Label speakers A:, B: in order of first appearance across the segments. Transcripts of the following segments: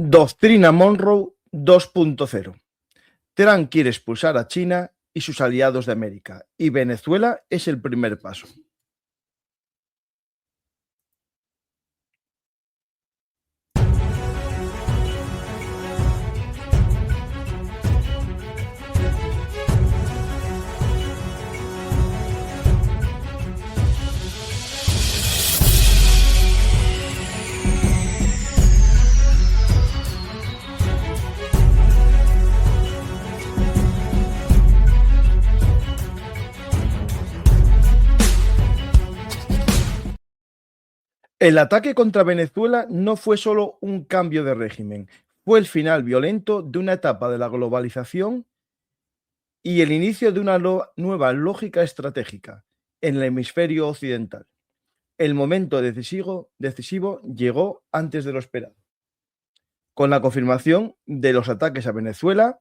A: Doctrina Monroe 2.0. Trump quiere expulsar a China y sus aliados de América, y Venezuela es el primer paso. El ataque contra Venezuela no fue solo un cambio de régimen, fue el final violento de una etapa de la globalización y el inicio de una nueva lógica estratégica en el hemisferio occidental. El momento decisivo llegó antes de lo esperado, con la confirmación de los ataques a Venezuela,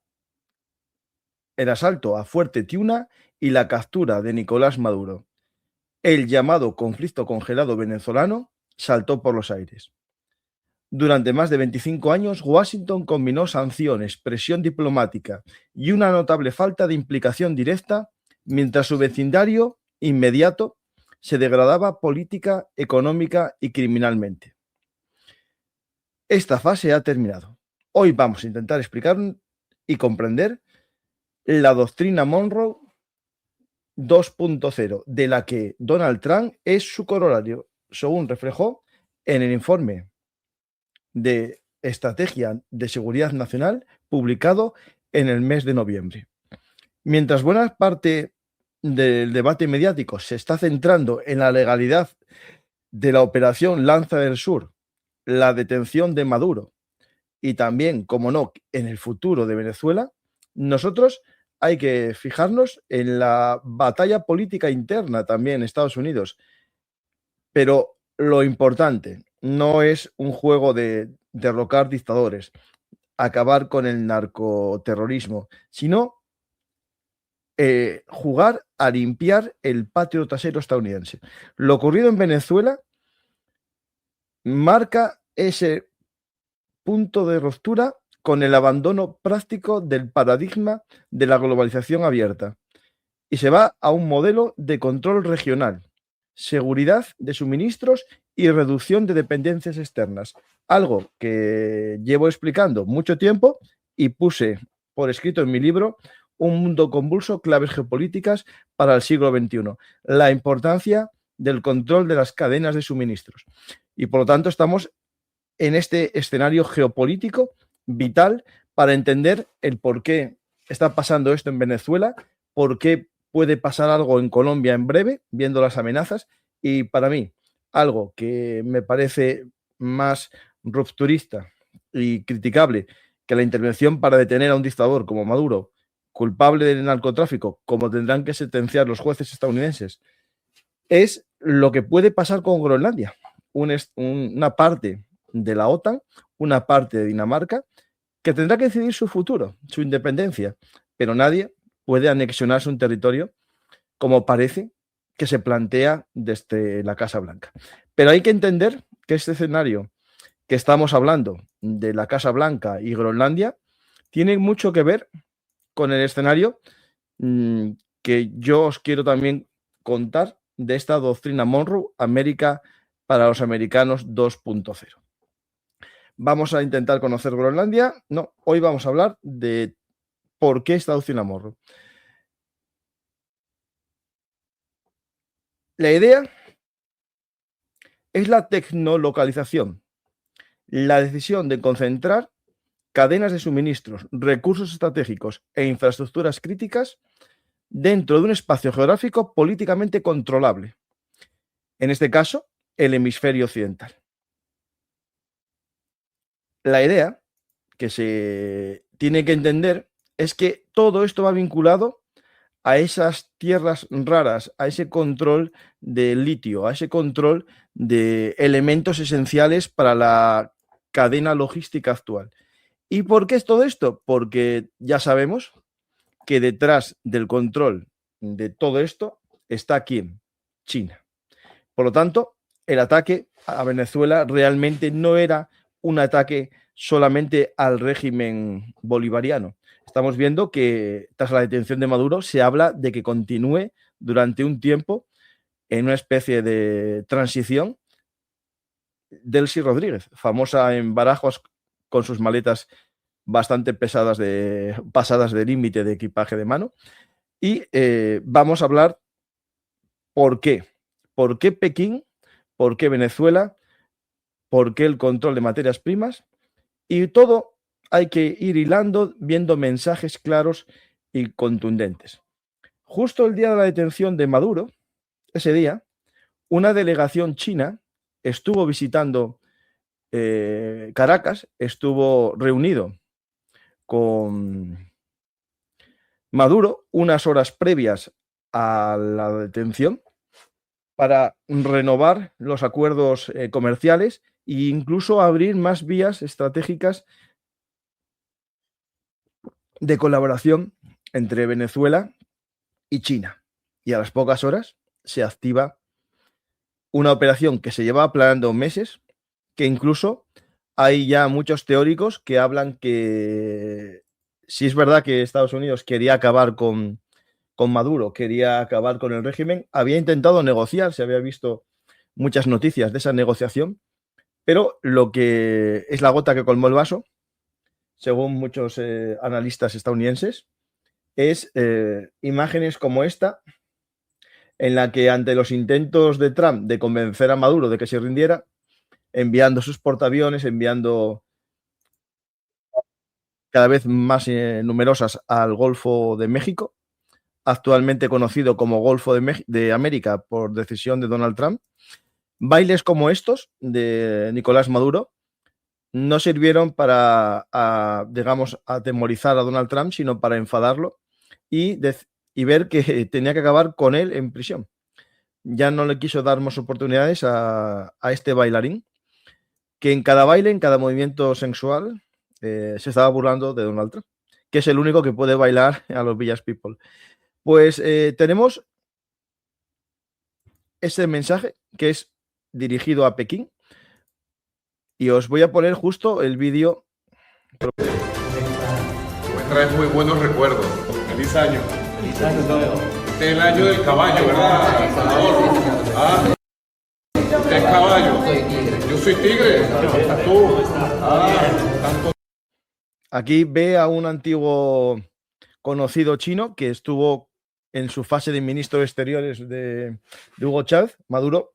A: el asalto a Fuerte Tiuna y la captura de Nicolás Maduro. El llamado conflicto congelado venezolano saltó por los aires. Durante más de 25 años, Washington combinó sanciones, presión diplomática y una notable falta de implicación directa, mientras su vecindario inmediato se degradaba política, económica y criminalmente. Esta fase ha terminado. Hoy vamos a intentar explicar y comprender la doctrina Monroe 2.0, de la que Donald Trump es su corolario, según reflejó en el informe de Estrategia de Seguridad Nacional publicado en el mes de noviembre. Mientras buena parte del debate mediático se está centrando en la legalidad de la operación Lanza del Sur, la detención de Maduro y también, como no, en el futuro de Venezuela, nosotros hay que fijarnos en la batalla política interna también en Estados Unidos. Pero lo importante no es un juego de derrocar dictadores, acabar con el narcoterrorismo, sino jugar a limpiar el patio trasero estadounidense. Lo ocurrido en Venezuela marca ese punto de ruptura con el abandono práctico del paradigma de la globalización abierta y se va a un modelo de control regional, seguridad de suministros y reducción de dependencias externas, algo que llevo explicando mucho tiempo y puse por escrito en mi libro Un mundo convulso, claves geopolíticas para el siglo XXI, la importancia del control de las cadenas de suministros. Y por lo tanto estamos en este escenario geopolítico vital para entender el por qué está pasando esto en Venezuela, por qué puede pasar algo en Colombia en breve, viendo las amenazas, y para mí, algo que me parece más rupturista y criticable que la intervención para detener a un dictador como Maduro, culpable del narcotráfico, como tendrán que sentenciar los jueces estadounidenses, es lo que puede pasar con Groenlandia, una parte de la OTAN, una parte de Dinamarca, que tendrá que decidir su futuro, su independencia, pero nadie puede anexionarse un territorio como parece que se plantea desde la Casa Blanca. Pero hay que entender que este escenario que estamos hablando de la Casa Blanca y Groenlandia tiene mucho que ver con el escenario que yo os quiero también contar de esta doctrina Monroe, América para los americanos 2.0. Vamos a intentar conocer Groenlandia. No, hoy vamos a hablar de por qué esta doctrina Monroe. La idea es la tecnolocalización, la decisión de concentrar cadenas de suministros, recursos estratégicos e infraestructuras críticas dentro de un espacio geográfico políticamente controlable. En este caso, el hemisferio occidental. La idea que se tiene que entender es que todo esto va vinculado a esas tierras raras, a ese control de litio, a ese control de elementos esenciales para la cadena logística actual. ¿Y por qué es todo esto? Porque ya sabemos que detrás del control de todo esto está ¿quién? China. Por lo tanto, el ataque a Venezuela realmente no era un ataque solamente al régimen bolivariano. Estamos viendo que tras la detención de Maduro se habla de que continúe durante un tiempo en una especie de transición. Delcy Rodríguez, famosa en Badajoz con sus maletas bastante pasadas de límite de equipaje de mano. Y vamos a hablar por qué. ¿Por qué Pekín? ¿Por qué Venezuela? ¿Por qué el control de materias primas? Y todo hay que ir hilando, viendo mensajes claros y contundentes. Justo el día de la detención de Maduro, ese día, una delegación china estuvo visitando Caracas, estuvo reunido con Maduro unas horas previas a la detención para renovar los acuerdos comerciales e incluso abrir más vías estratégicas de colaboración entre Venezuela y China. Y a las pocas horas se activa una operación que se lleva planeando meses, que incluso hay ya muchos teóricos que hablan que si es verdad que Estados Unidos quería acabar con Maduro, quería acabar con el régimen, había intentado negociar, se había visto muchas noticias de esa negociación, pero lo que es la gota que colmó el vaso, según muchos analistas estadounidenses, es imágenes como esta, en la que ante los intentos de Trump de convencer a Maduro de que se rindiera, enviando sus portaaviones, enviando cada vez más numerosas al Golfo de México, actualmente conocido como Golfo de América por decisión de Donald Trump. Bailes como estos de Nicolás Maduro no sirvieron para, digamos, atemorizar a Donald Trump, sino para enfadarlo y ver que tenía que acabar con él en prisión. Ya no le quiso dar más oportunidades a este bailarín, que en cada baile, en cada movimiento sensual, se estaba burlando de Donald Trump, que es el único que puede bailar a los Village People. Pues tenemos ese mensaje que es dirigido a Pekín y os voy a poner justo el vídeo.
B: Me trae muy buenos recuerdos. Feliz año.
C: Feliz año nuevo.
B: Este es el año del caballo, ¿verdad, Salvador? Ah, usted es caballo.
C: Soy tigre.
B: Yo soy tigre. Tú. Tanto.
A: Aquí ve a un antiguo conocido chino que estuvo en su fase de ministro de Exteriores de Hugo Chávez. Maduro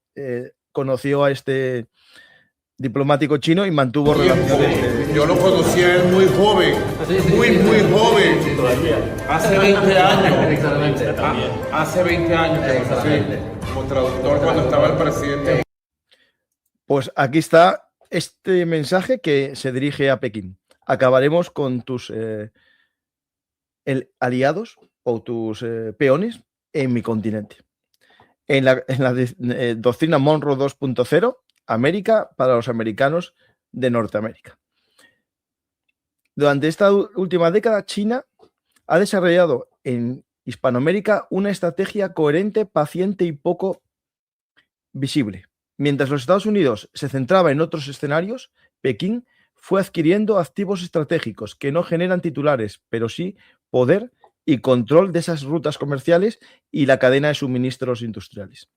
A: conoció a este diplomático chino y mantuvo relaciones.
B: Yo lo conocí a él muy joven, muy joven. Hace 20 años. Hace 20 años que lo conocí como traductor cuando estaba el presidente.
A: Pues aquí está este mensaje que se dirige a Pekín. Acabaremos con tus aliados o tus peones en mi continente. En la doctrina Monroe 2.0, América para los americanos de Norteamérica. Durante esta última década, China ha desarrollado en Hispanoamérica una estrategia coherente, paciente y poco visible. Mientras los Estados Unidos se centraba en otros escenarios, Pekín fue adquiriendo activos estratégicos que no generan titulares, pero sí poder y control de esas rutas comerciales y la cadena de suministros industriales.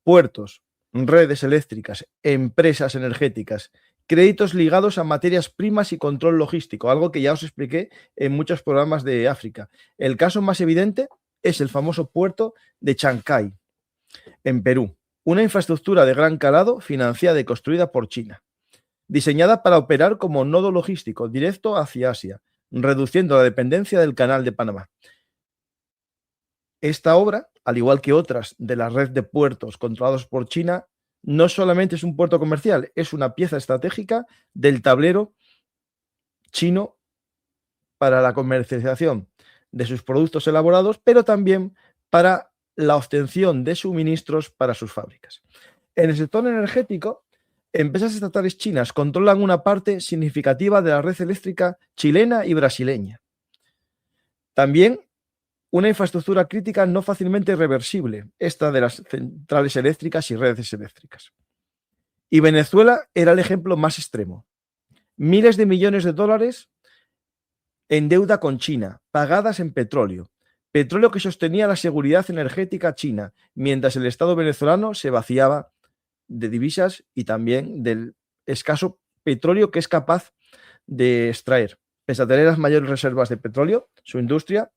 A: Puertos, redes eléctricas, empresas energéticas, créditos ligados a materias primas y control logístico, algo que ya os expliqué en muchos programas de África. El caso más evidente es el famoso puerto de Chancay, en Perú, una infraestructura de gran calado financiada y construida por China, diseñada para operar como nodo logístico directo hacia Asia, reduciendo la dependencia del Canal de Panamá. Esta obra, al igual que otras de la red de puertos controlados por China, no solamente es un puerto comercial, es una pieza estratégica del tablero chino para la comercialización de sus productos elaborados, pero también para la obtención de suministros para sus fábricas. En el sector energético, empresas estatales chinas controlan una parte significativa de la red eléctrica chilena y brasileña. También una infraestructura crítica no fácilmente reversible, esta de las centrales eléctricas y redes eléctricas. Y Venezuela era el ejemplo más extremo. miles de millones de dólares en deuda con China, pagadas en petróleo. Petróleo que sostenía la seguridad energética china, mientras el Estado venezolano se vaciaba de divisas y también del escaso petróleo que es capaz de extraer. Pese a tener las mayores reservas de petróleo, su industria,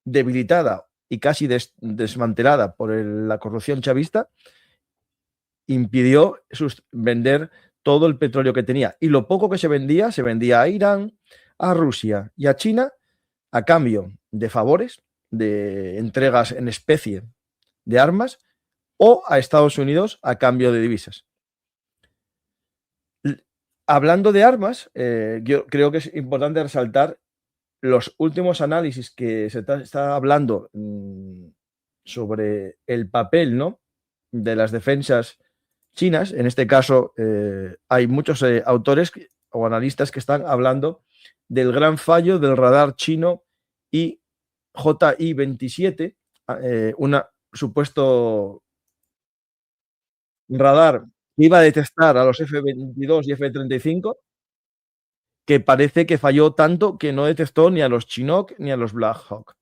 A: debilitada y casi desmantelada por la corrupción chavista, impidió vender todo el petróleo que tenía. Y lo poco que se vendía a Irán, a Rusia y a China a cambio de favores, de entregas en especie de armas, o a Estados Unidos a cambio de divisas. Hablando de armas, yo creo que es importante resaltar los últimos análisis que se está hablando sobre el papel, ¿no?, de las defensas chinas. En este caso, hay muchos autores o analistas que están hablando del gran fallo del radar chino JI-27, un supuesto radar que iba a detectar a los F-22 y F-35, que parece que falló tanto que no detectó ni a los Chinook ni a los Black Hawk.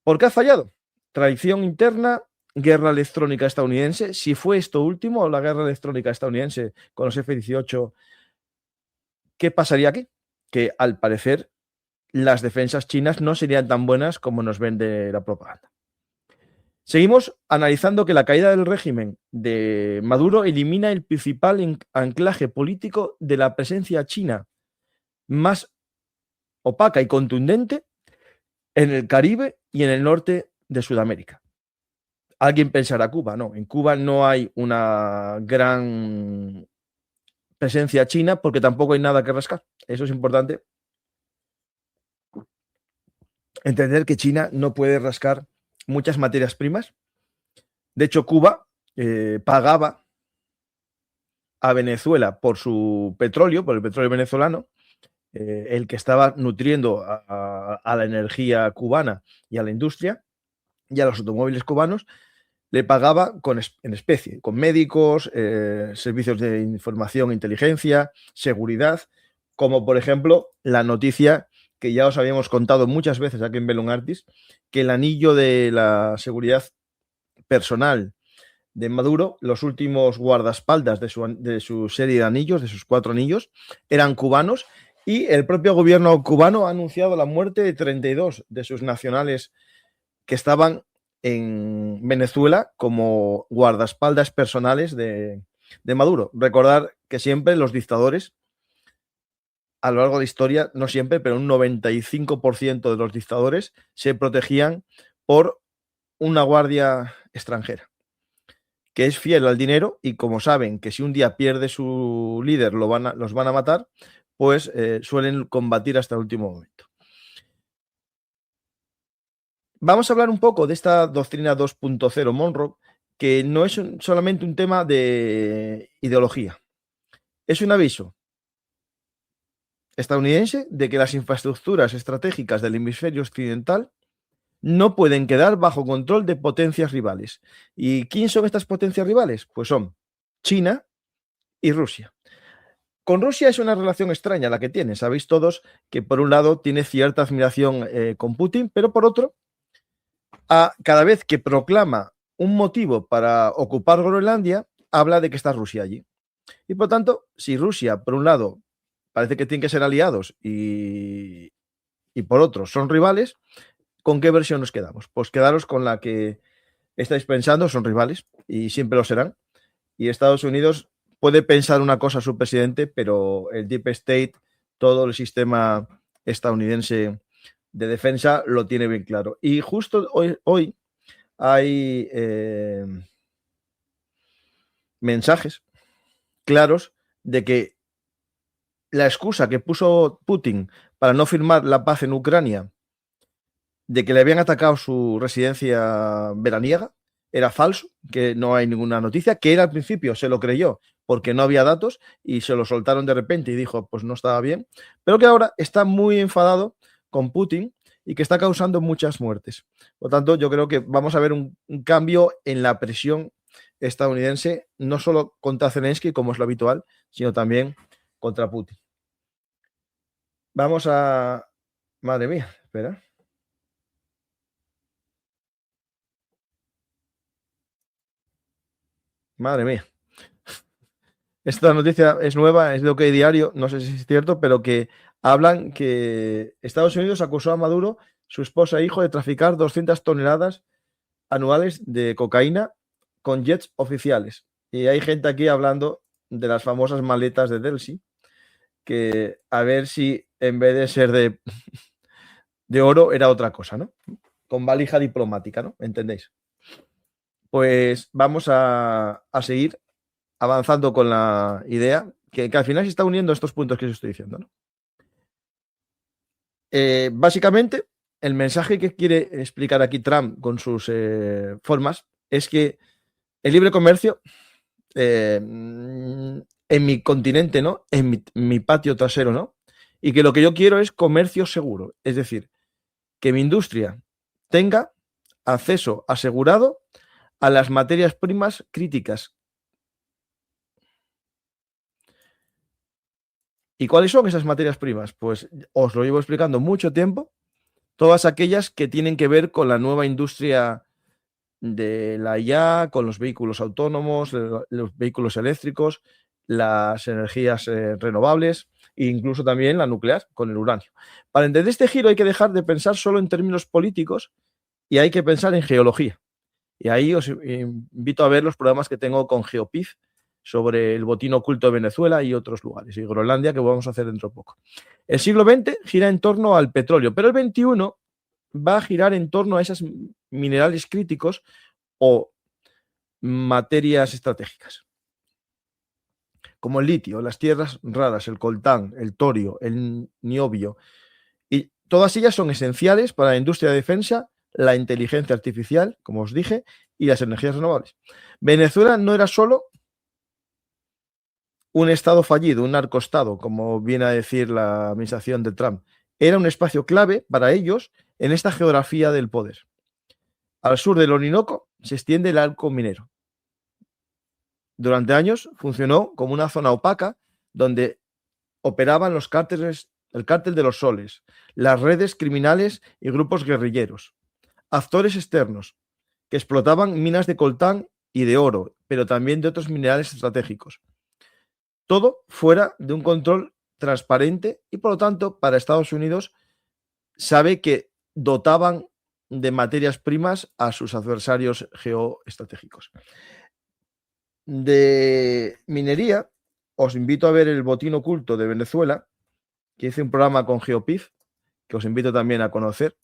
A: ¿Por qué ha fallado? Traición interna, guerra electrónica estadounidense. Si fue esto último, la guerra electrónica estadounidense con los F-18, ¿qué pasaría aquí? Que al parecer las defensas chinas no serían tan buenas como nos vende la propaganda. Seguimos analizando que la caída del régimen de Maduro elimina el principal anclaje político de la presencia china más opaca y contundente en el Caribe y en el norte de Sudamérica. Alguien pensará Cuba, no, en Cuba no hay una gran presencia china porque tampoco hay nada que rascar. Eso es importante. Entender que China no puede rascar muchas materias primas. De hecho, Cuba pagaba a Venezuela por su petróleo, por el petróleo venezolano, el que estaba nutriendo a la energía cubana y a la industria y a los automóviles cubanos, le pagaba en especie, con médicos, servicios de información, inteligencia, seguridad, como por ejemplo la noticia que ya os habíamos contado muchas veces aquí en Bellum Artis, que el anillo de la seguridad personal de Maduro, los últimos guardaespaldas de su serie de anillos, de sus 4 anillos, eran cubanos, y el propio gobierno cubano ha anunciado la muerte de 32 de sus nacionales que estaban en Venezuela como guardaespaldas personales de Maduro. Recordar que siempre los dictadores, a lo largo de la historia, no siempre, pero un 95% de los dictadores se protegían por una guardia extranjera, que es fiel al dinero, y como saben que si un día pierde su líder los van a matar, pues suelen combatir hasta el último momento. Vamos a hablar un poco de esta doctrina 2.0 Monroe, que no es solamente un tema de ideología. Es un aviso estadounidense de que las infraestructuras estratégicas del hemisferio occidental no pueden quedar bajo control de potencias rivales. ¿Y quién son estas potencias rivales? Pues son China y Rusia. Con Rusia es una relación extraña la que tiene. Sabéis todos que por un lado tiene cierta admiración con Putin, pero por otro, cada vez que proclama un motivo para ocupar Groenlandia, habla de que está Rusia allí. Y por tanto, si Rusia, por un lado, parece que tienen que ser aliados y por otro son rivales, ¿con qué versión nos quedamos? Pues quedaros con la que estáis pensando, son rivales y siempre lo serán. Y Estados Unidos puede pensar una cosa su presidente, pero el Deep State, todo el sistema estadounidense de defensa lo tiene bien claro. Y justo hoy hay mensajes claros de que la excusa que puso Putin para no firmar la paz en Ucrania, de que le habían atacado su residencia veraniega, era falso, que no hay ninguna noticia, que él al principio se lo creyó porque no había datos y se lo soltaron de repente y dijo, pues no estaba bien, pero que ahora está muy enfadado con Putin y que está causando muchas muertes. Por lo tanto, yo creo que vamos a ver un cambio en la presión estadounidense, no solo contra Zelensky, como es lo habitual, sino también contra Putin. Vamos a... Madre mía, espera. Madre mía. Esta noticia es nueva, es de OK Diario, no sé si es cierto, pero que hablan que Estados Unidos acusó a Maduro, su esposa e hijo, de traficar 200 toneladas anuales de cocaína con jets oficiales. Y hay gente aquí hablando de las famosas maletas de Delsi, que a ver si en vez de ser de oro era otra cosa, ¿no? Con valija diplomática, ¿no? ¿Entendéis? Pues vamos a seguir avanzando con la idea que al final se está uniendo estos puntos que os estoy diciendo, ¿no? Básicamente, el mensaje que quiere explicar aquí Trump con sus formas es que el libre comercio en mi continente, ¿no? En mi patio trasero, ¿no? Y que lo que yo quiero es comercio seguro, es decir, que mi industria tenga acceso asegurado a las materias primas críticas. ¿Y cuáles son esas materias primas? Pues os lo llevo explicando mucho tiempo. Todas aquellas que tienen que ver con la nueva industria de la IA, con los vehículos autónomos, los vehículos eléctricos, las energías renovables e incluso también la nuclear con el uranio. Para entender este giro hay que dejar de pensar solo en términos políticos y hay que pensar en geología. Y ahí os invito a ver los programas que tengo con GeoPIF sobre el botín oculto de Venezuela y otros lugares, y Groenlandia, que vamos a hacer dentro de poco. El siglo XX gira en torno al petróleo, pero el XXI va a girar en torno a esos minerales críticos o materias estratégicas, como el litio, las tierras raras, el coltán, el torio, el niobio, y todas ellas son esenciales para la industria de defensa, la inteligencia artificial, como os dije, y las energías renovables. Venezuela no era solo un estado fallido, un narcoestado, como viene a decir la administración de Trump. Era un espacio clave para ellos en esta geografía del poder. Al sur del Orinoco se extiende el arco minero. Durante años funcionó como una zona opaca donde operaban los cárteles, el cártel de los soles, las redes criminales y grupos guerrilleros, actores externos que explotaban minas de coltán y de oro, pero también de otros minerales estratégicos. Todo fuera de un control transparente y, por lo tanto, para Estados Unidos sabe que dotaban de materias primas a sus adversarios geoestratégicos. De minería, os invito a ver el botín oculto de Venezuela, que hice un programa con GeoPIF, que os invito también a conocer,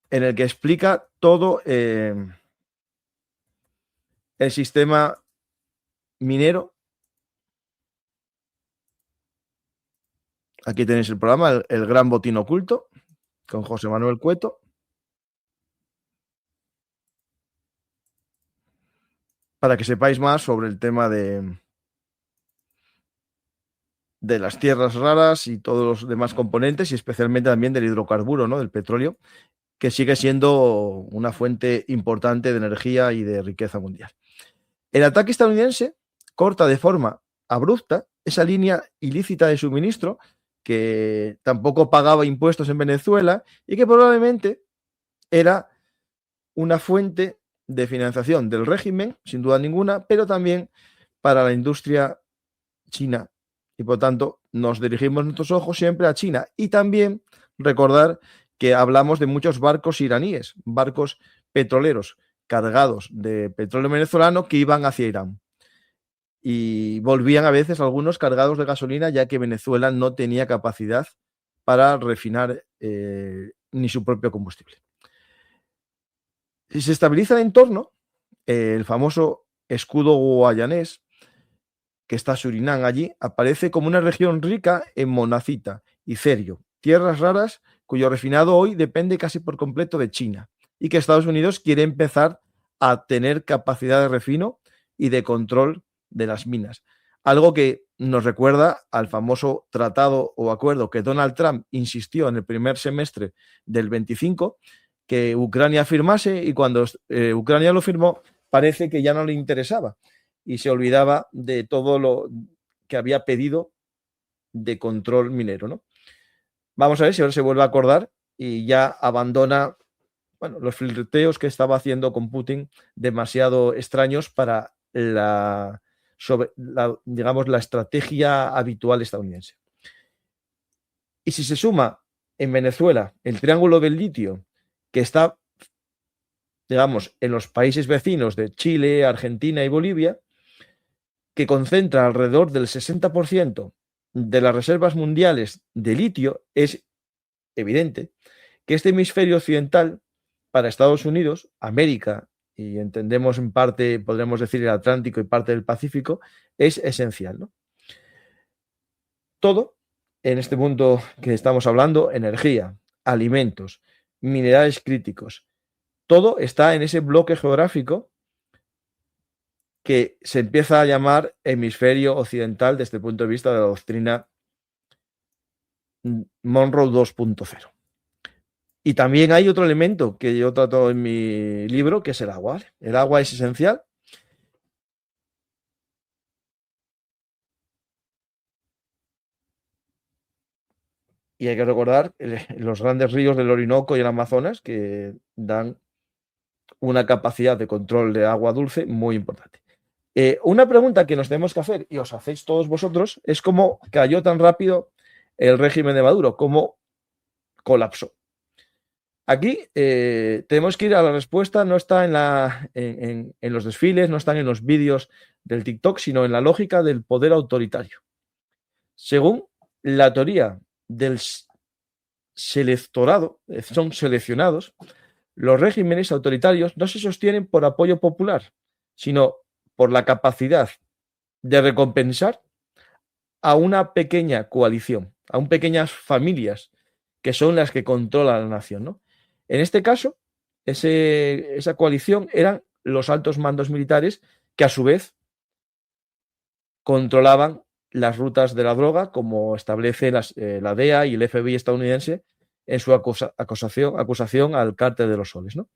A: en el que explica todo el sistema minero. Aquí tenéis el programa, el Gran Botín Oculto, con José Manuel Cueto. Para que sepáis más sobre el tema de las tierras raras y todos los demás componentes, y especialmente también del hidrocarburo, ¿no? Del petróleo, que sigue siendo una fuente importante de energía y de riqueza mundial. El ataque estadounidense corta de forma abrupta esa línea ilícita de suministro que tampoco pagaba impuestos en Venezuela y que probablemente era una fuente de financiación del régimen, sin duda ninguna, pero también para la industria china. Y por tanto, nos dirigimos nuestros ojos siempre a China. Y también recordar que hablamos de muchos barcos iraníes, barcos petroleros cargados de petróleo venezolano que iban hacia Irán. Y volvían a veces algunos cargados de gasolina, ya que Venezuela no tenía capacidad para refinar ni su propio combustible. Si se estabiliza el entorno, el famoso escudo guayanés, que está Surinam allí, aparece como una región rica en monazita y cerio, tierras raras cuyo refinado hoy depende casi por completo de China, y que Estados Unidos quiere empezar a tener capacidad de refino y de control de las minas. Algo que nos recuerda al famoso tratado o acuerdo que Donald Trump insistió en el primer semestre del 25, que Ucrania firmase, y cuando Ucrania lo firmó, parece que ya no le interesaba y se olvidaba de todo lo que había pedido de control minero, ¿no? Vamos a ver si ahora se vuelve a acordar y ya abandona, bueno, los flirteos que estaba haciendo con Putin, demasiado extraños para digamos, la estrategia habitual estadounidense. Y si se suma en Venezuela el triángulo del litio, que está, digamos, en los países vecinos de Chile, Argentina y Bolivia, que concentra alrededor del 60% de las reservas mundiales de litio, es evidente que este hemisferio occidental, para Estados Unidos, América, y entendemos en parte, podríamos decir, el Atlántico y parte del Pacífico, es esencial, ¿no? Todo, en este punto que estamos hablando, energía, alimentos, minerales críticos, todo está en ese bloque geográfico que se empieza a llamar hemisferio occidental desde el punto de vista de la doctrina Monroe 2.0. Y también hay otro elemento que yo trato en mi libro, que es el agua. El agua es esencial. Y hay que recordar los grandes ríos del Orinoco y el Amazonas, que dan una capacidad de control de agua dulce muy importante. Una pregunta que nos tenemos que hacer, y os hacéis todos vosotros, es cómo cayó tan rápido el régimen de Maduro, cómo colapsó. Aquí tenemos que ir a la respuesta, no está en los desfiles, no están en los vídeos del TikTok, sino en la lógica del poder autoritario. Según la teoría del selectorado, son seleccionados, los regímenes autoritarios no se sostienen por apoyo popular, sino por la capacidad de recompensar a una pequeña coalición, a pequeñas familias que son las que controlan la nación, ¿no? En este caso, esa coalición eran los altos mandos militares que a su vez controlaban las rutas de la droga, como establece la DEA y el FBI estadounidense en su acusación al cártel de los soles, ¿no?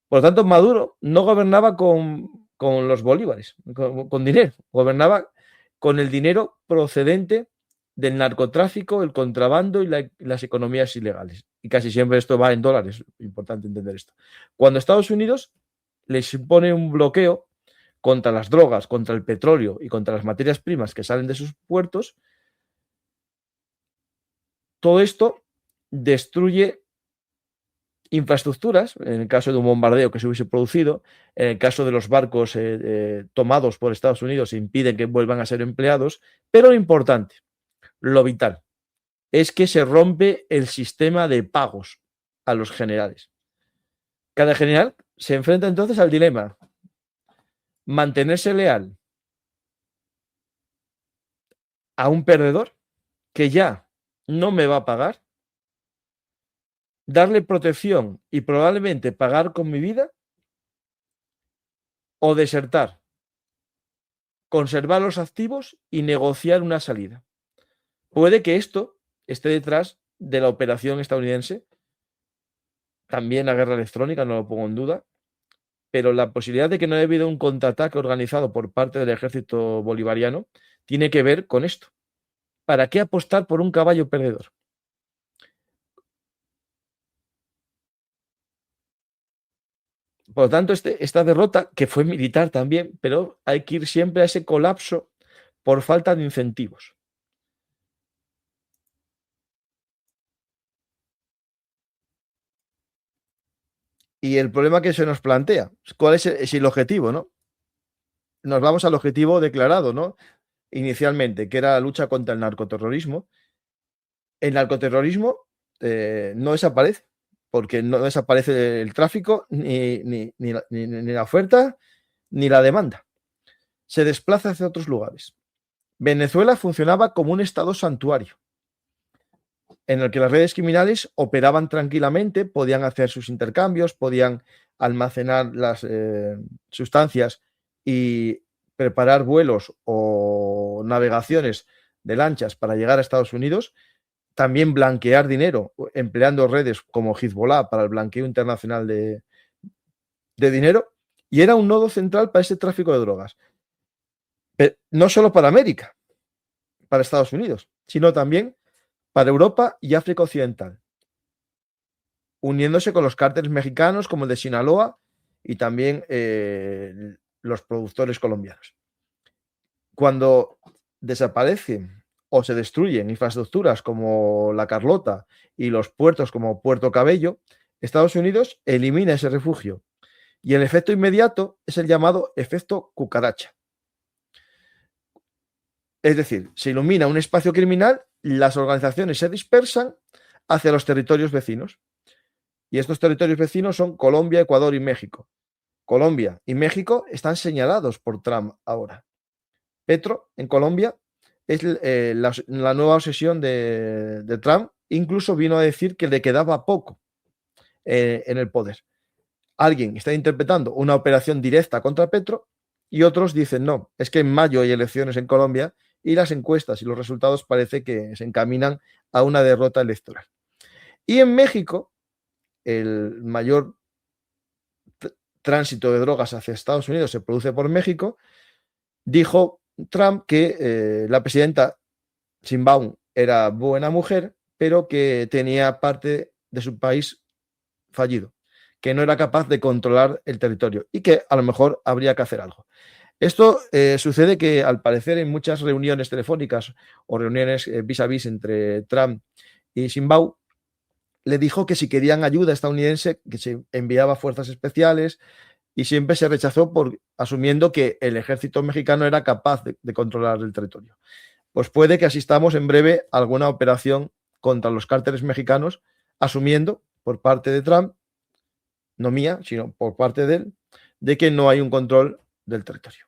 A: Por lo tanto, Maduro no gobernaba con los bolívares, con dinero, gobernaba con el dinero procedente del narcotráfico, el contrabando y las economías ilegales. Y casi siempre esto va en dólares, importante entender esto. Cuando Estados Unidos les impone un bloqueo contra las drogas, contra el petróleo y contra las materias primas que salen de sus puertos, todo esto destruye infraestructuras, en el caso de un bombardeo que se hubiese producido, en el caso de los barcos tomados por Estados Unidos, impiden que vuelvan a ser empleados, pero lo importante, lo vital, es que se rompe el sistema de pagos a los generales. Cada general se enfrenta entonces al dilema: mantenerse leal a un perdedor que ya no me va a pagar, darle protección y probablemente pagar con mi vida, o desertar, conservar los activos y negociar una salida. Puede que esto esté detrás de la operación estadounidense, también la guerra electrónica, no lo pongo en duda, pero la posibilidad de que no haya habido un contraataque organizado por parte del ejército bolivariano tiene que ver con esto. ¿Para qué apostar por un caballo perdedor? Por lo tanto, esta derrota, que fue militar también, pero hay que ir siempre a ese colapso por falta de incentivos. Y el problema que se nos plantea, ¿cuál es el objetivo, no? Nos vamos al objetivo declarado, ¿no? Inicialmente, que era la lucha contra el narcoterrorismo. El narcoterrorismo no desaparece, porque no desaparece el tráfico, ni la oferta, ni la demanda. Se desplaza hacia otros lugares. Venezuela funcionaba como un estado santuario, en el que las redes criminales operaban tranquilamente, podían hacer sus intercambios, podían almacenar las sustancias y preparar vuelos o navegaciones de lanchas para llegar a Estados Unidos, también blanquear dinero, empleando redes como Hezbollah para el blanqueo internacional de dinero, y era un nodo central para ese tráfico de drogas. Pero no solo para América, para Estados Unidos, sino también para Europa y África Occidental, uniéndose con los cárteles mexicanos como el de Sinaloa y también los productores colombianos. Cuando desaparecen o se destruyen infraestructuras como la Carlota y los puertos como Puerto Cabello, Estados Unidos elimina ese refugio y el efecto inmediato es el llamado efecto cucaracha. Es decir, se ilumina un espacio criminal, las organizaciones se dispersan hacia los territorios vecinos. Y estos territorios vecinos son Colombia, Ecuador y México. Colombia y México están señalados por Trump ahora. Petro, en Colombia, es la nueva obsesión de Trump. Incluso vino a decir que le quedaba poco en el poder. Alguien está interpretando una operación directa contra Petro y otros dicen no, es que en mayo hay elecciones en Colombia y las encuestas y los resultados parece que se encaminan a una derrota electoral. Y en México, el mayor tránsito de drogas hacia Estados Unidos se produce por México, dijo Trump que la presidenta Sheinbaum era buena mujer, pero que tenía parte de su país fallido, que no era capaz de controlar el territorio y que a lo mejor habría que hacer algo. Esto sucede que al parecer en muchas reuniones telefónicas o reuniones vis a vis entre Trump y Sheinbaum, le dijo que si querían ayuda estadounidense, que se enviaba fuerzas especiales y siempre se rechazó asumiendo que el ejército mexicano era capaz de controlar el territorio. Pues puede que asistamos en breve a alguna operación contra los cárteles mexicanos, asumiendo por parte de Trump, no mía, sino por parte de él, de que no hay un control del territorio.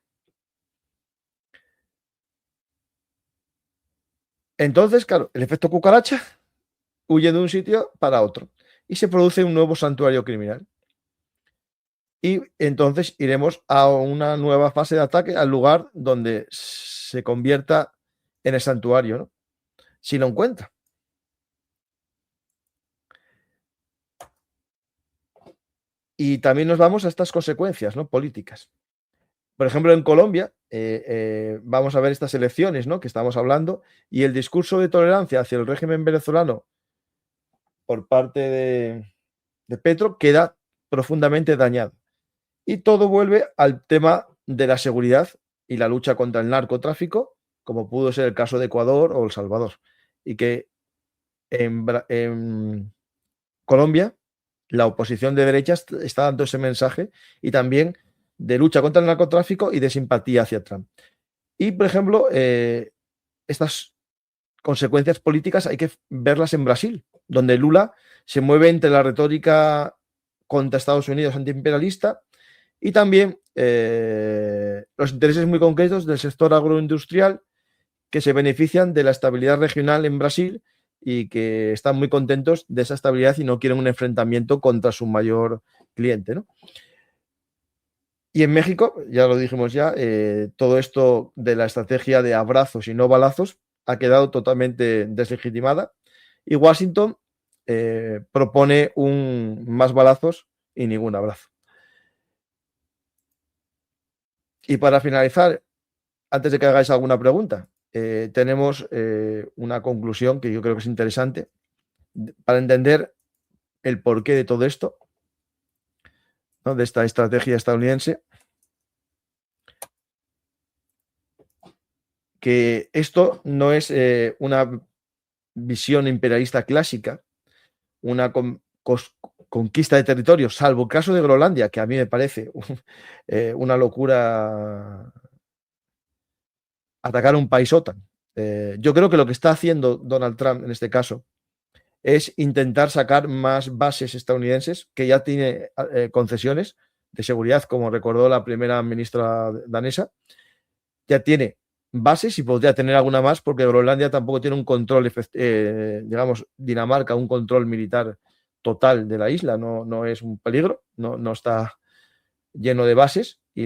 A: Entonces, claro, el efecto cucaracha huye de un sitio para otro y se produce un nuevo santuario criminal. Y entonces iremos a una nueva fase de ataque al lugar donde se convierta en el santuario, ¿no? Si lo encuentra. Y también nos vamos a estas consecuencias, ¿no?, políticas. Por ejemplo, en Colombia vamos a ver estas elecciones, ¿no?, que estamos hablando, y el discurso de tolerancia hacia el régimen venezolano por parte de Petro queda profundamente dañado. Y todo vuelve al tema de la seguridad y la lucha contra el narcotráfico, como pudo ser el caso de Ecuador o El Salvador. Y que en Colombia la oposición de derechas está dando ese mensaje y también de lucha contra el narcotráfico y de simpatía hacia Trump. Y, por ejemplo, estas consecuencias políticas hay que verlas en Brasil, donde Lula se mueve entre la retórica contra Estados Unidos antiimperialista y también los intereses muy concretos del sector agroindustrial que se benefician de la estabilidad regional en Brasil y que están muy contentos de esa estabilidad y no quieren un enfrentamiento contra su mayor cliente, ¿no? Y en México, ya lo dijimos ya, todo esto de la estrategia de abrazos y no balazos ha quedado totalmente deslegitimada y Washington propone más balazos y ningún abrazo. Y para finalizar, antes de que hagáis alguna pregunta, tenemos una conclusión que yo creo que es interesante para entender el porqué de todo esto, ¿no?, de esta estrategia estadounidense, que esto no es una visión imperialista clásica, una conquista de territorios, salvo el caso de Groenlandia, que a mí me parece una locura atacar a un país OTAN. Yo creo que lo que está haciendo Donald Trump en este caso es intentar sacar más bases estadounidenses, que ya tiene concesiones de seguridad, como recordó la primera ministra danesa, ya tiene bases y podría tener alguna más porque Groenlandia tampoco tiene un control, digamos, Dinamarca, un control militar total de la isla, no es un peligro, no está lleno de bases y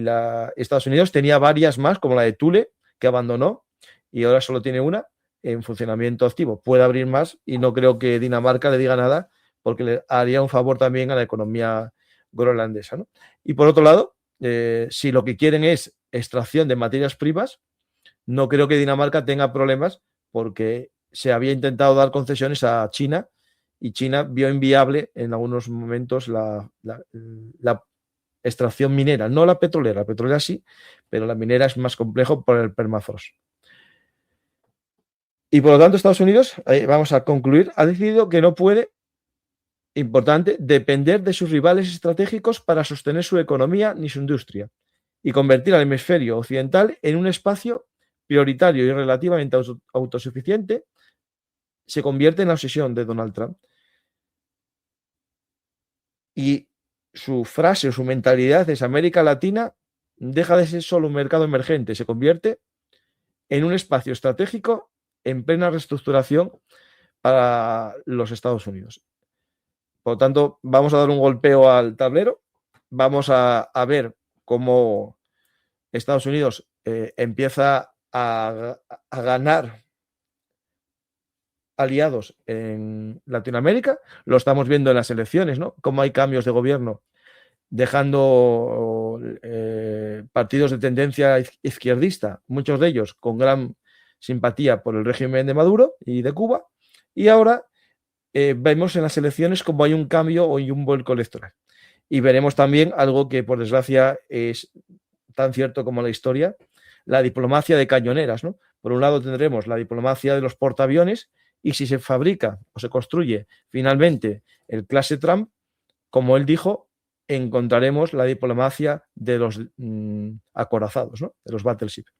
A: Estados Unidos tenía varias más, como la de Thule, que abandonó y ahora solo tiene una en funcionamiento activo. Puede abrir más y no creo que Dinamarca le diga nada porque le haría un favor también a la economía groenlandesa, ¿no? Y por otro lado, si lo que quieren es extracción de materias primas, No creo que Dinamarca tenga problemas porque se había intentado dar concesiones a China y China vio inviable en algunos momentos la extracción minera, no la petrolera sí, pero la minera es más complejo por el permafrost. Y por lo tanto Estados Unidos, vamos a concluir, ha decidido que no puede, importante, depender de sus rivales estratégicos para sostener su economía ni su industria y convertir al hemisferio occidental en un espacio prioritario y relativamente autosuficiente. Se convierte en la obsesión de Donald Trump. Y su frase o su mentalidad es: América Latina deja de ser solo un mercado emergente, se convierte en un espacio estratégico en plena reestructuración para los Estados Unidos. Por lo tanto, vamos a dar un golpeo al tablero, vamos a ver cómo Estados Unidos empieza a ganar aliados en Latinoamérica. Lo estamos viendo en las elecciones, ¿no? Cómo hay cambios de gobierno dejando partidos de tendencia izquierdista, muchos de ellos con gran simpatía por el régimen de Maduro y de Cuba, y ahora vemos en las elecciones como hay un cambio o hay un vuelco electoral. Y veremos también algo que, por desgracia, es tan cierto como la historia, la diplomacia de cañoneras, ¿no? Por un lado tendremos la diplomacia de los portaaviones, y si se fabrica o se construye finalmente el clase Trump, como él dijo, encontraremos la diplomacia de los acorazados, ¿no? De los battleships.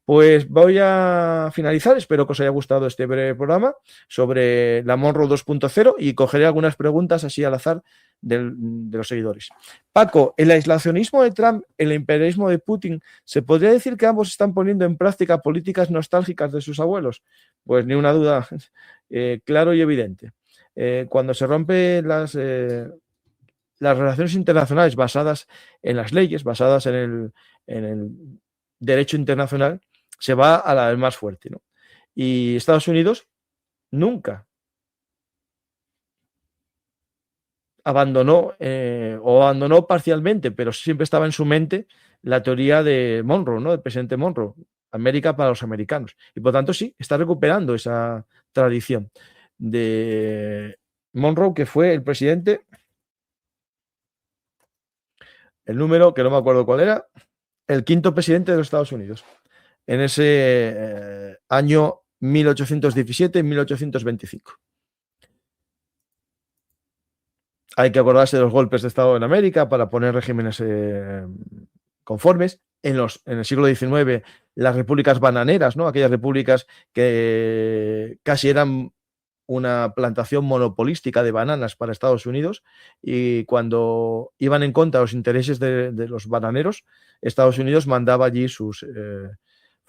A: Pues voy a finalizar, espero que os haya gustado este breve programa sobre la Monroe 2.0 y cogeré algunas preguntas así al azar de los seguidores. Paco, ¿el aislacionismo de Trump, el imperialismo de Putin, se podría decir que ambos están poniendo en práctica políticas nostálgicas de sus abuelos? Pues ni una duda, claro y evidente. Cuando se rompen las relaciones internacionales basadas en las leyes, basadas en el derecho internacional, se va a la del más fuerte, ¿no? Y Estados Unidos nunca abandonó o abandonó parcialmente, pero siempre estaba en su mente la teoría de Monroe, ¿no? Del presidente Monroe, América para los americanos. Y por tanto sí, está recuperando esa tradición de Monroe, que fue el presidente, el número, que no me acuerdo cuál era, el quinto presidente de los Estados Unidos, en ese año 1817-1825. Hay que acordarse de los golpes de Estado en América para poner regímenes conformes. En el siglo XIX, las repúblicas bananeras, ¿no? Aquellas repúblicas que casi eran una plantación monopolística de bananas para Estados Unidos, y cuando iban en contra de los intereses de los bananeros, Estados Unidos mandaba allí su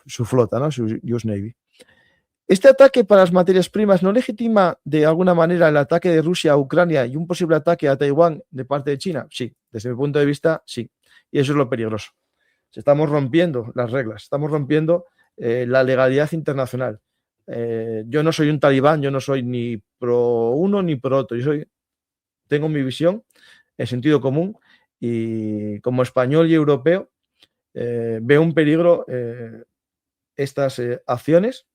A: flota, ¿no? Su US Navy. ¿Este ataque para las materias primas no legitima de alguna manera el ataque de Rusia a Ucrania y un posible ataque a Taiwán de parte de China? Sí, desde mi punto de vista, sí. Y eso es lo peligroso. Estamos rompiendo las reglas, estamos rompiendo la legalidad internacional. Yo no soy un talibán, yo no soy ni pro uno ni pro otro. Tengo mi visión, el sentido común, y como español y europeo veo un peligro estas acciones.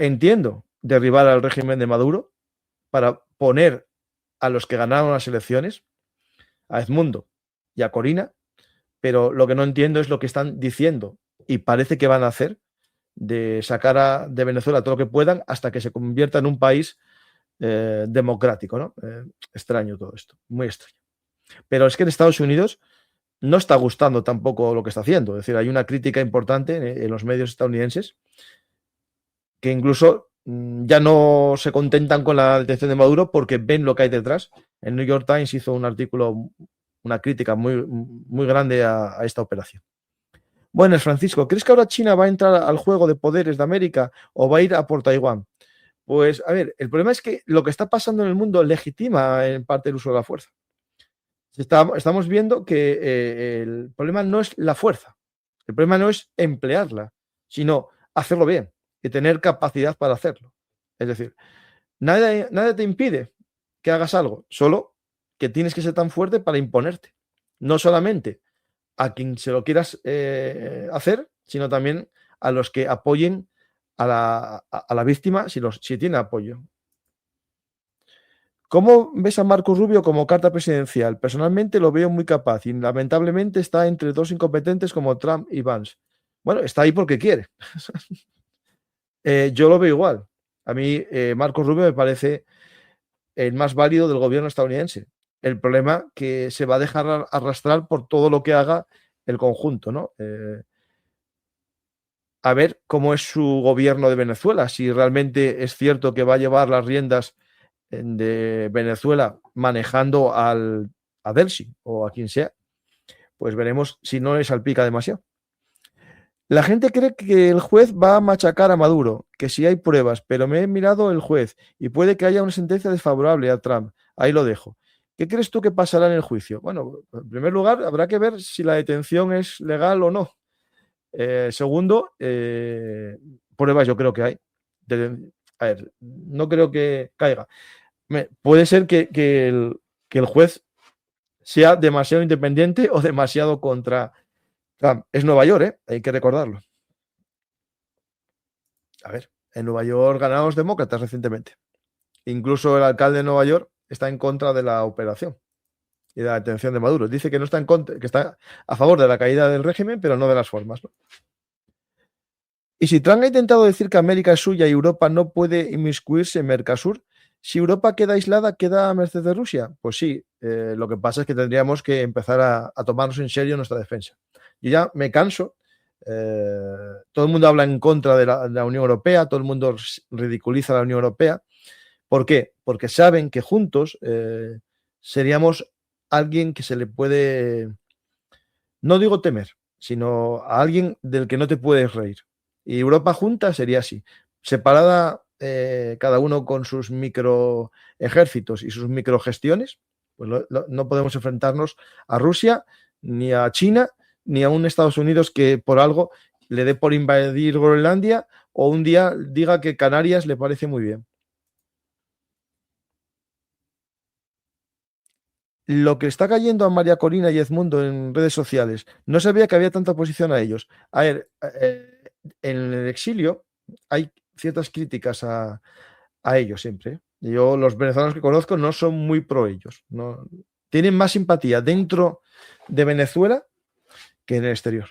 A: Entiendo derribar al régimen de Maduro para poner a los que ganaron las elecciones, a Edmundo y a Corina, pero lo que no entiendo es lo que están diciendo, y parece que van a hacer, de sacar de Venezuela todo lo que puedan hasta que se convierta en un país democrático, ¿no? Extraño todo esto, muy extraño. Pero es que en Estados Unidos no está gustando tampoco lo que está haciendo. Es decir, hay una crítica importante en los medios estadounidenses que incluso ya no se contentan con la detención de Maduro porque ven lo que hay detrás. El New York Times hizo un artículo, una crítica muy, muy grande a esta operación. Bueno, Francisco, ¿crees que ahora China va a entrar al juego de poderes de América o va a ir a por Taiwán? Pues, a ver, el problema es que lo que está pasando en el mundo legitima en parte el uso de la fuerza. Estamos viendo que el problema no es la fuerza, el problema no es emplearla, sino hacerlo bien y tener capacidad para hacerlo. Es decir, nadie te impide que hagas algo, solo que tienes que ser tan fuerte para imponerte. No solamente a quien se lo quieras hacer, sino también a los que apoyen a la víctima si tiene apoyo. ¿Cómo ves a Marco Rubio como carta presidencial? Personalmente lo veo muy capaz y lamentablemente está entre dos incompetentes como Trump y Vance. Bueno, está ahí porque quiere. Yo lo veo igual. A mí Marco Rubio me parece el más válido del gobierno estadounidense. El problema que se va a dejar arrastrar por todo lo que haga el conjunto, ¿no? A ver cómo es su gobierno de Venezuela, si realmente es cierto que va a llevar las riendas de Venezuela manejando a Delcy o a quien sea, pues veremos si no le salpica demasiado. La gente cree que el juez va a machacar a Maduro, que sí hay pruebas, pero me he mirado el juez y puede que haya una sentencia desfavorable a Trump. Ahí lo dejo. ¿Qué crees tú que pasará en el juicio? Bueno, en primer lugar, habrá que ver si la detención es legal o no. Segundo, pruebas yo creo que hay. A ver, no creo que caiga. Puede ser que el juez sea demasiado independiente o demasiado contra Trump. Es Nueva York, hay que recordarlo. A ver, en Nueva York ganaron los demócratas recientemente. Incluso el alcalde de Nueva York está en contra de la operación y de la detención de Maduro. Dice que no está en contra, que está a favor de la caída del régimen, pero no de las formas, ¿no? Y si Trump ha intentado decir que América es suya y Europa no puede inmiscuirse en Mercosur, si Europa queda aislada, ¿queda a merced de Rusia? Pues sí, lo que pasa es que tendríamos que empezar a tomarnos en serio nuestra defensa. Yo ya me canso. Todo el mundo habla en contra de la Unión Europea, todo el mundo ridiculiza a la Unión Europea. ¿Por qué? Porque saben que juntos seríamos alguien que se le puede, no digo temer, sino a alguien del que no te puedes reír. Y Europa junta sería así, separada cada uno con sus micro ejércitos y sus microgestiones, pues no podemos enfrentarnos a Rusia, ni a China, ni a un Estados Unidos que por algo le dé por invadir Groenlandia o un día diga que Canarias le parece muy bien. Lo que está cayendo a María Corina y Edmundo en redes sociales, no sabía que había tanta oposición a ellos. A ver, en el exilio hay ciertas críticas a ellos siempre. Yo, los venezolanos que conozco no son muy pro ellos. No, tienen más simpatía dentro de Venezuela que en el exterior.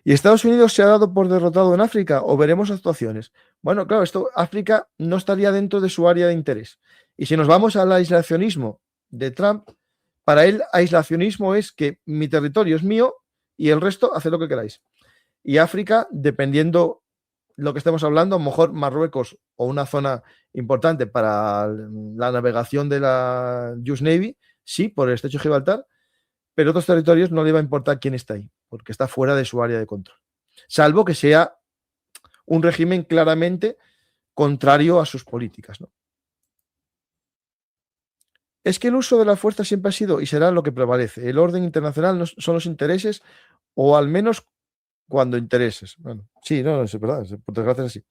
A: ¿Y Estados Unidos se ha dado por derrotado en África o veremos actuaciones? Bueno, claro, África no estaría dentro de su área de interés. Y si nos vamos al aislacionismo de Trump, para él aislacionismo es que mi territorio es mío y el resto hace lo que queráis. Y África, dependiendo lo que estemos hablando, a lo mejor Marruecos o una zona importante para la navegación de la US Navy, sí, por el estrecho de Gibraltar, pero otros territorios no le va a importar quién está ahí, porque está fuera de su área de control. Salvo que sea un régimen claramente contrario a sus políticas, ¿no? Es que el uso de la fuerza siempre ha sido y será lo que prevalece. El orden internacional no son los intereses, o al menos cuando intereses. Bueno, sí, no, es verdad, por desgracia es así.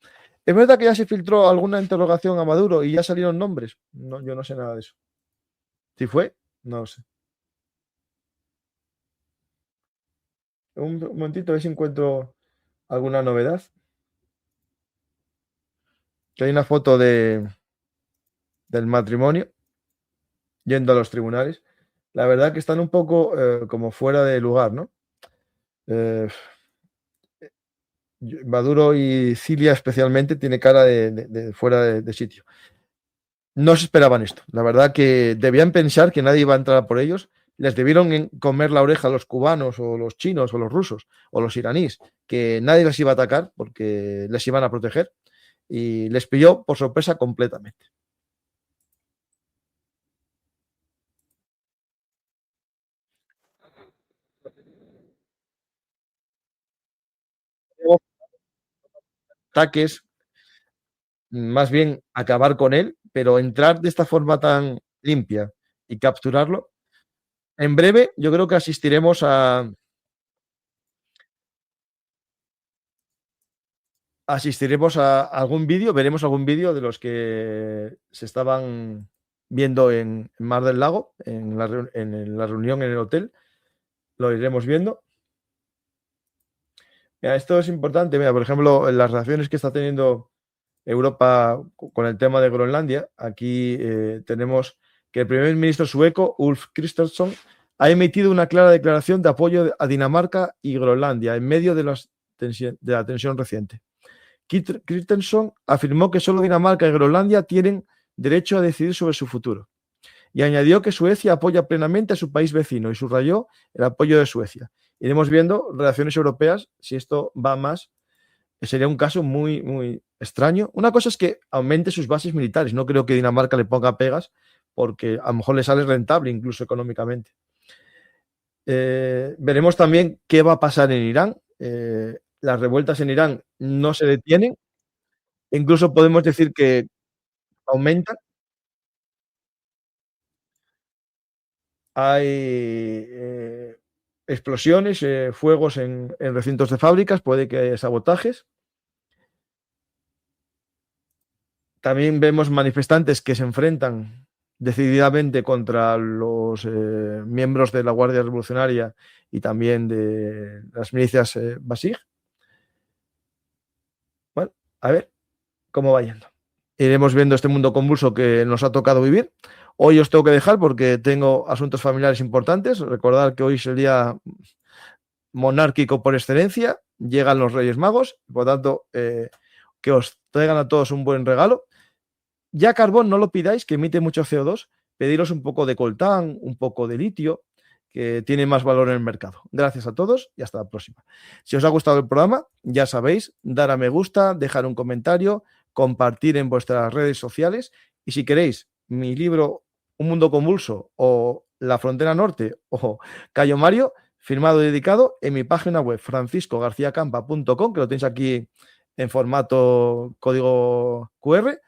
A: ¿Es verdad que ya se filtró alguna interrogación a Maduro y ya salieron nombres? No, yo no sé nada de eso. ¿Si fue? No lo sé. Un momentito, a ver si encuentro alguna novedad. Que hay una foto del matrimonio yendo a los tribunales. La verdad que están un poco como fuera de lugar, ¿no? Maduro y Cilia especialmente tiene cara de fuera de sitio. No se esperaban esto. La verdad que debían pensar que nadie iba a entrar por ellos. Les debieron comer la oreja a los cubanos o los chinos o los rusos o los iraníes, que nadie les iba a atacar porque les iban a proteger, y les pilló por sorpresa completamente. Ataques, más bien acabar con él, pero entrar de esta forma tan limpia y capturarlo. En breve, yo creo que asistiremos a algún vídeo, veremos algún vídeo de los que se estaban viendo en Mar del Lago, en la reunión en el hotel, lo iremos viendo. Mira, esto es importante. Mira, por ejemplo, en las relaciones que está teniendo Europa con el tema de Groenlandia, aquí tenemos que el primer ministro sueco, Ulf Kristersson, ha emitido una clara declaración de apoyo a Dinamarca y Groenlandia en medio de la tensión reciente. Kristersson afirmó que solo Dinamarca y Groenlandia tienen derecho a decidir sobre su futuro. Y añadió que Suecia apoya plenamente a su país vecino y subrayó el apoyo de Suecia. Iremos viendo relaciones europeas, si esto va más, sería un caso muy, muy extraño. Una cosa es que aumente sus bases militares. No creo que Dinamarca le ponga pegas porque a lo mejor le sale rentable incluso económicamente. Veremos también qué va a pasar en Irán. Las revueltas en Irán no se detienen. Incluso podemos decir que aumentan. Hay explosiones, fuegos en recintos de fábricas, puede que haya sabotajes. También vemos manifestantes que se enfrentan decididamente contra los miembros de la Guardia Revolucionaria y también de las milicias Basij. Bueno, a ver cómo va yendo. Iremos viendo este mundo convulso que nos ha tocado vivir. Hoy os tengo que dejar porque tengo asuntos familiares importantes. Recordad que hoy es el día monárquico por excelencia. Llegan los Reyes Magos, por lo tanto, que os traigan a todos un buen regalo. Ya carbón no lo pidáis, que emite mucho CO2. Pediros un poco de coltán, un poco de litio, que tiene más valor en el mercado. Gracias a todos y hasta la próxima. Si os ha gustado el programa, ya sabéis, dar a me gusta, dejar un comentario, compartir en vuestras redes sociales y si queréis mi libro Un mundo convulso o La frontera norte o Cayo Mario, firmado y dedicado en mi página web franciscogarciacampa.com, que lo tenéis aquí en formato código QR.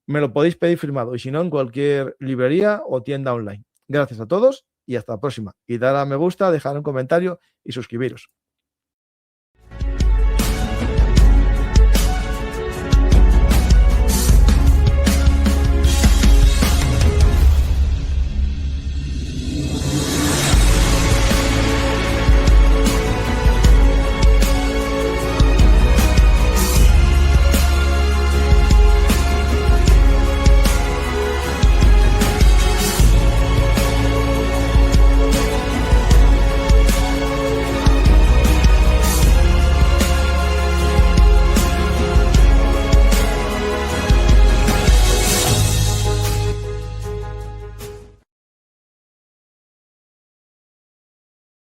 A: Me lo podéis pedir firmado y si no en cualquier librería o tienda online. Gracias a todos y hasta la próxima. Y dar a me gusta, dejar un comentario y suscribiros.